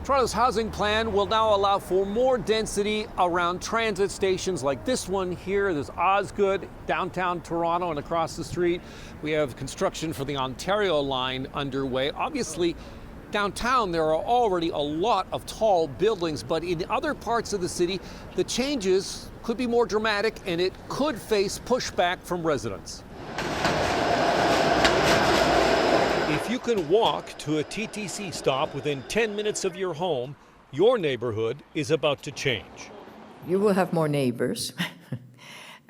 Toronto's housing plan will now allow for more density around transit stations like this one here. There's Osgood, downtown Toronto, and across the street we have construction for the Ontario line underway. Obviously, downtown there are already a lot of tall buildings, but in other parts of the city, the changes could be more dramatic and it could face pushback from residents. If you can walk to a TTC stop within 10 minutes of your home, your neighborhood is about to change. You will have more neighbors.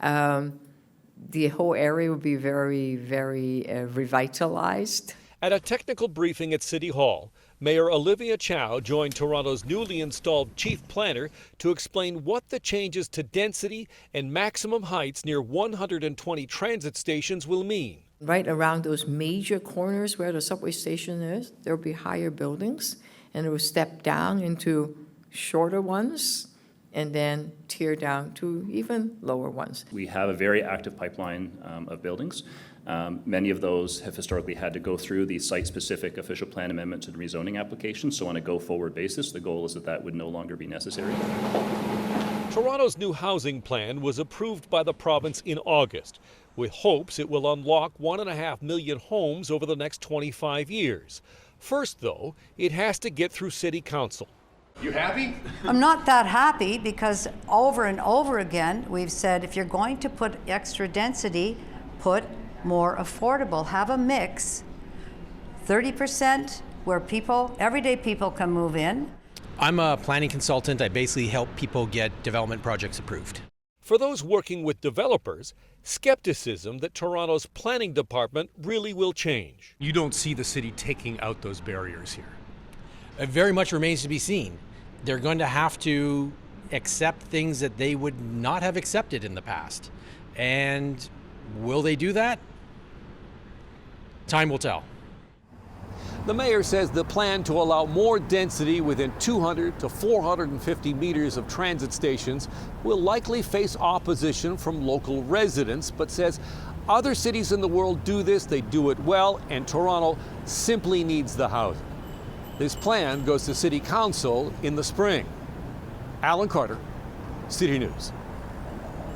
The whole area will be very, very revitalized. At a technical briefing at City Hall, Mayor Olivia Chow joined Toronto's newly installed chief planner to explain what the changes to density and maximum heights near 120 transit stations will mean. Right around those major corners where the subway station is, there will be higher buildings, and it will step down into shorter ones and then tear down to even lower ones. We have a very active pipeline of buildings. Many of those have historically had to go through the site-specific official plan amendments and rezoning applications, so on a go-forward basis, the goal is that that would no longer be necessary. Toronto's new housing plan was approved by the province in August, with hopes it will unlock 1.5 million homes over the next 25 years. First, though, it has to get through City Council. You happy? I'm not that happy because over and over again, we've said if you're going to put extra density, put more affordable. Have a mix, 30% where everyday people can move in. I'm a planning consultant. I basically help people get development projects approved. For those working with developers, skepticism that Toronto's planning department really will change. You don't see the city taking out those barriers here. It very much remains to be seen. They're going to have to accept things that they would not have accepted in the past. And will they do that? Time will tell. The mayor says the plan to allow more density within 200 to 450 meters of transit stations will likely face opposition from local residents, but says other cities in the world do this, they do it well, and Toronto simply needs the housing. This plan goes to City Council in the spring. Alan Carter, City News.